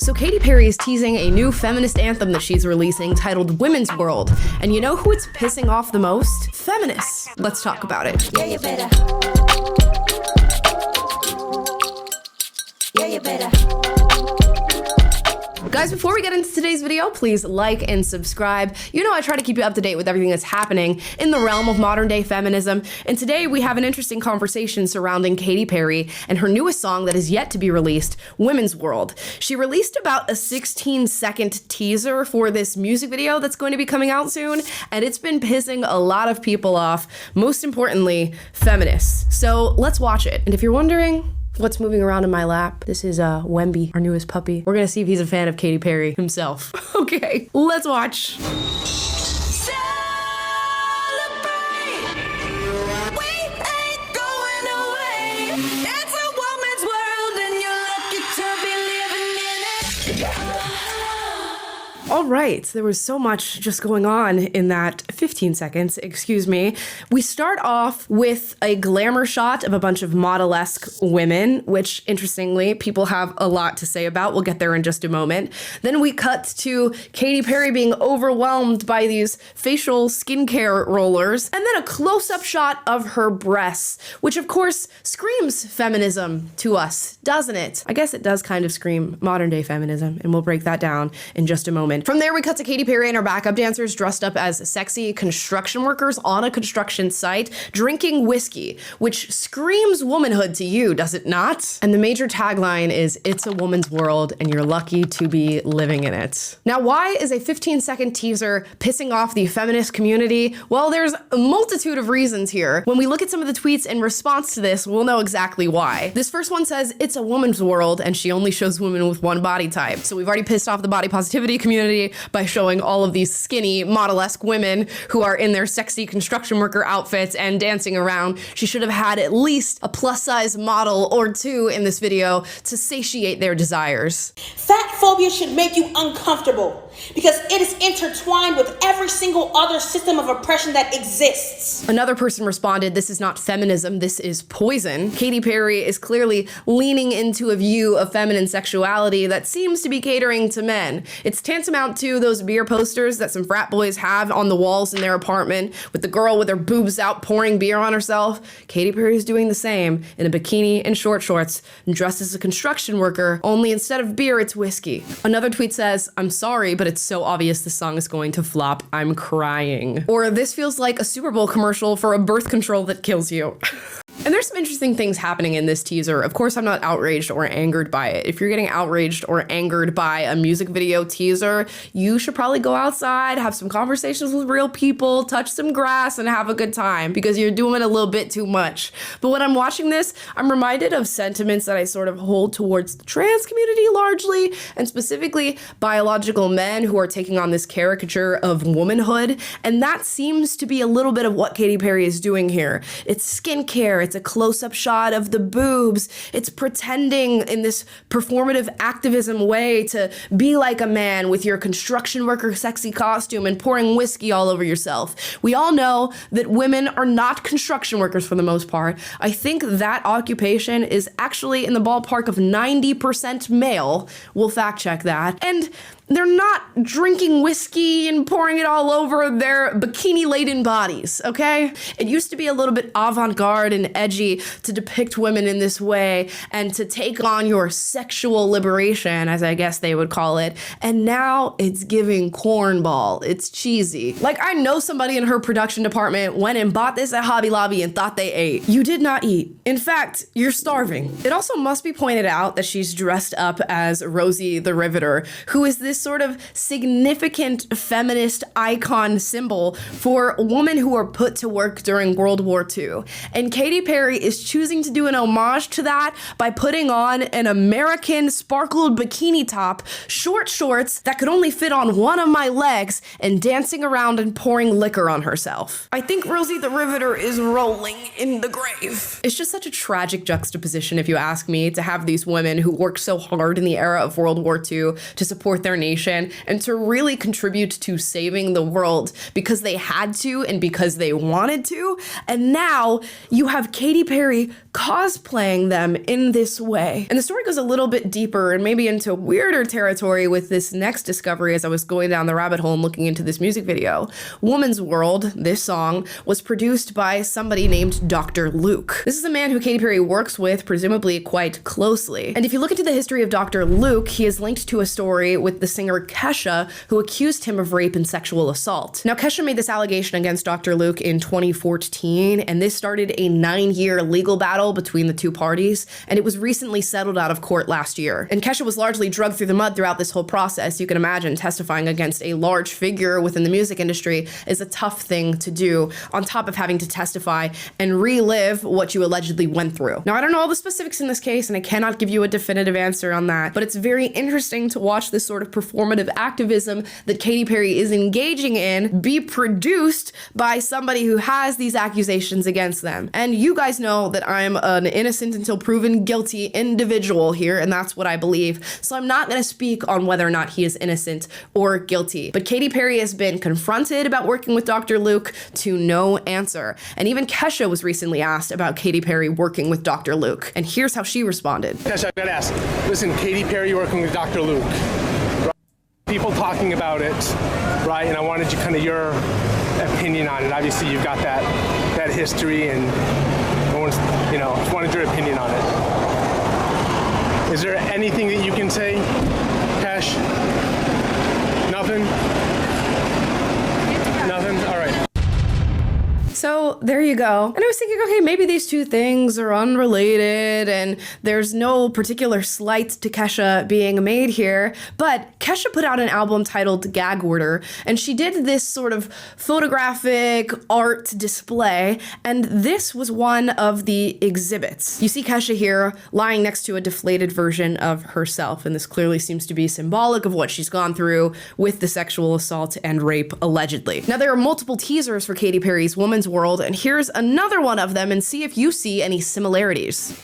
So Katy Perry is teasing a new feminist anthem that she's releasing titled Women's World. And you know who it's pissing off the most? Feminists. Let's talk about it. Yeah, you better. Yeah, you better. Guys, before we get into today's video, please like and subscribe. You know I try to keep you up to date with everything that's happening in the realm of modern day feminism. And today we have an interesting conversation surrounding Katy Perry and her newest song that is yet to be released, Women's World. She released about a 16-second teaser for this music video that's going to be coming out soon, and it's been pissing a lot of people off, most importantly, feminists. So let's watch it. And if you're wondering what's moving around in my lap, this is Wemby, our newest puppy. We're gonna see if he's a fan of Katy Perry himself. Okay, let's watch. All right, there was so much just going on in that 15 seconds, excuse me. We start off with a glamour shot of a bunch of model-esque women, which, interestingly, people have a lot to say about. We'll get there in just a moment. Then we cut to Katy Perry being overwhelmed by these facial skincare rollers, and then a close-up shot of her breasts, which, of course, screams feminism to us, doesn't it? I guess it does kind of scream modern-day feminism, and we'll break that down in just a moment. From there, we cut to Katy Perry and her backup dancers dressed up as sexy construction workers on a construction site, drinking whiskey, which screams womanhood to you, does it not? And the major tagline is, "It's a woman's world, and you're lucky to be living in it." Now, why is a 15-second teaser pissing off the feminist community? Well, there's a multitude of reasons here. When we look at some of the tweets in response to this, we'll know exactly why. This first one says, "It's a woman's world, and she only shows women with one body type." So we've already pissed off the body positivity community by showing all of these skinny, model-esque women who are in their sexy construction worker outfits and dancing around. She should have had at least a plus-size model or two in this video to satiate their desires. Fat phobia should make you uncomfortable because it is intertwined with every single other system of oppression that exists. Another person responded, "This is not feminism, this is poison." Katy Perry is clearly leaning into a view of feminine sexuality that seems to be catering to men. It's tantamount to those beer posters that some frat boys have on the walls in their apartment with the girl with her boobs out pouring beer on herself. Katy Perry is doing the same in a bikini and short shorts and dressed as a construction worker, only instead of beer, it's whiskey. Another tweet says, "I'm sorry, but it's so obvious the song is going to flop. I'm crying." Or, "This feels like a Super Bowl commercial for a birth control that kills you." And there's some interesting things happening in this teaser. Of course, I'm not outraged or angered by it. If you're getting outraged or angered by a music video teaser, you should probably go outside, have some conversations with real people, touch some grass, and have a good time, because you're doing a little bit too much. But when I'm watching this, I'm reminded of sentiments that I sort of hold towards the trans community largely, and specifically biological men who are taking on this caricature of womanhood. And that seems to be a little bit of what Katy Perry is doing here. It's skincare, it's a close-up shot of the boobs. It's pretending in this performative activism way to be like a man with your construction worker sexy costume and pouring whiskey all over yourself. We all know that women are not construction workers for the most part. I think that occupation is actually in the ballpark of 90% male. We'll fact check that. And they're not drinking whiskey and pouring it all over their bikini-laden bodies, okay? It used to be a little bit avant-garde and edgy to depict women in this way and to take on your sexual liberation, as I guess they would call it. And now it's giving cornball. It's cheesy. Like, I know somebody in her production department went and bought this at Hobby Lobby and thought they ate. You did not eat. In fact, you're starving. It also must be pointed out that she's dressed up as Rosie The Riveter, who is this sort of significant feminist icon symbol for women who were put to work during World War II. And Katy Perry is choosing to do an homage to that by putting on an American sparkled bikini top, short shorts that could only fit on one of my legs, and dancing around and pouring liquor on herself. I think Rosie The Riveter is rolling in the grave. It's just such a tragic juxtaposition, if you ask me, to have these women who worked so hard in the era of World War II to support their nation nation and to really contribute to saving the world because they had to and because they wanted to. And now you have Katy Perry cosplaying them in this way. And the story goes a little bit deeper and maybe into weirder territory with this next discovery as I was going down the rabbit hole and looking into this music video. Woman's World, this song, was produced by somebody named Dr. Luke. This is a man who Katy Perry works with, presumably quite closely. And if you look into the history of Dr. Luke, he is linked to a story with the singer Kesha, who accused him of rape and sexual assault. Now, Kesha made this allegation against Dr. Luke in 2014, and this started a 9-year legal battle between the two parties, and it was recently settled out of court last year. And Kesha was largely dragged through the mud throughout this whole process. You can imagine testifying against a large figure within the music industry is a tough thing to do, on top of having to testify and relive what you allegedly went through. Now, I don't know all the specifics in this case, and I cannot give you a definitive answer on that, but it's very interesting to watch this sort of performative activism that Katy Perry is engaging in be produced by somebody who has these accusations against them. And you guys know that I'm an innocent until proven guilty individual here, and that's what I believe. So I'm not going to speak on whether or not he is innocent or guilty. But Katy Perry has been confronted about working with Dr. Luke to no answer. And even Kesha was recently asked about Katy Perry working with Dr. Luke. And here's how she responded. Kesha, I gotta ask, listen, Katy Perry working with Dr. Luke, right? People talking about it, right? And I wanted you kind of your opinion on it. Obviously, you've got that history, and I just wanted your opinion on it. Is there anything that you can say, Kesh? Nothing? Nothing? All right. So there you go. And I was thinking, okay, maybe these two things are unrelated and there's no particular slight to Kesha being made here. But Kesha put out an album titled Gag Order, and she did this sort of photographic art display, and this was one of the exhibits. You see Kesha here lying next to a deflated version of herself, and this clearly seems to be symbolic of what she's gone through with the sexual assault and rape allegedly. Now, there are multiple teasers for Katy Perry's Woman's World, and here's another one of them, and see if you see any similarities.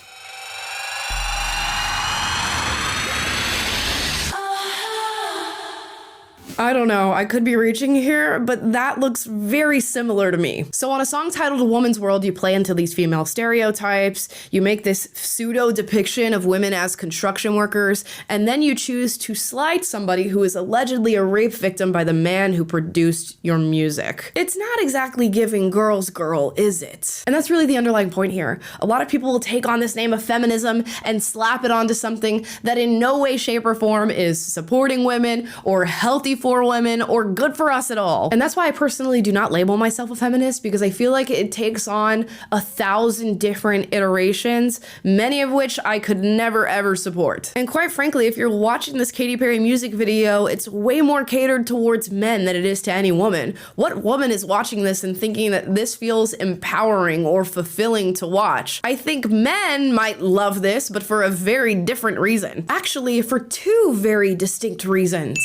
I don't know, I could be reaching here, but that looks very similar to me. So on a song titled Woman's World, you play into these female stereotypes, you make this pseudo depiction of women as construction workers, and then you choose to slight somebody who is allegedly a rape victim by the man who produced your music. It's not exactly giving girls girl, is it? And that's really the underlying point here. A lot of people will take on this name of feminism and slap it onto something that in no way, shape, or form is supporting women or healthy for women or good for us at all. And that's why I personally do not label myself a feminist, because I feel like it takes on 1,000 different iterations, many of which I could never ever support. And quite frankly, if you're watching this Katy Perry music video, it's way more catered towards men than it is to any woman. What woman is watching this and thinking that this feels empowering or fulfilling to watch? I think men might love this, but for a very different reason. Actually, for two very distinct reasons.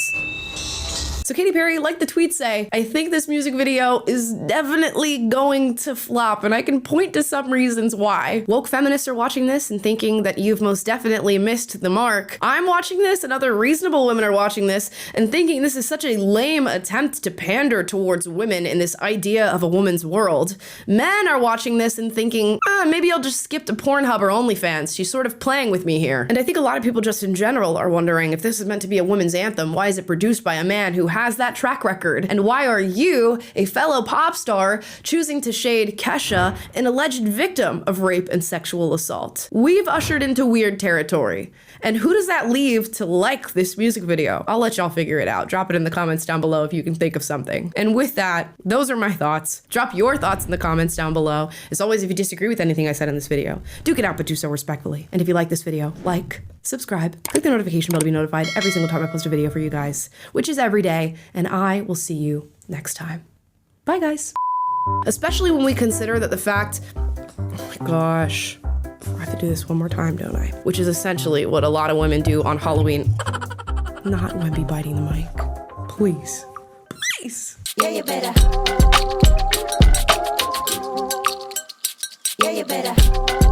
So Katy Perry, like the tweets say, I think this music video is definitely going to flop, and I can point to some reasons why. Woke feminists are watching this and thinking that you've most definitely missed the mark. I'm watching this, and other reasonable women are watching this and thinking this is such a lame attempt to pander towards women in this idea of a woman's world. Men are watching this and thinking, maybe I'll just skip to Pornhub or OnlyFans. She's sort of playing with me here. And I think a lot of people just in general are wondering, if this is meant to be a woman's anthem, why is it produced by a man who has that track record? And why are you, a fellow pop star, choosing to shade Kesha, an alleged victim of rape and sexual assault? We've ushered into weird territory. And who does that leave to like this music video? I'll let y'all figure it out. Drop it in the comments down below if you can think of something. And with that, those are my thoughts. Drop your thoughts in the comments down below. As always, if you disagree with anything I said in this video, do get out, but do so respectfully. And if you like this video, like, subscribe, click the notification bell to be notified every single time I post a video for you guys, which is every day, and I will see you next time. Bye, guys. Especially when we consider that the fact, oh my gosh, I have to do this one more time, don't I? Which is essentially what a lot of women do on Halloween. Not Wemby biting the mic. Please. Please. Yeah, you better. Yeah, you better.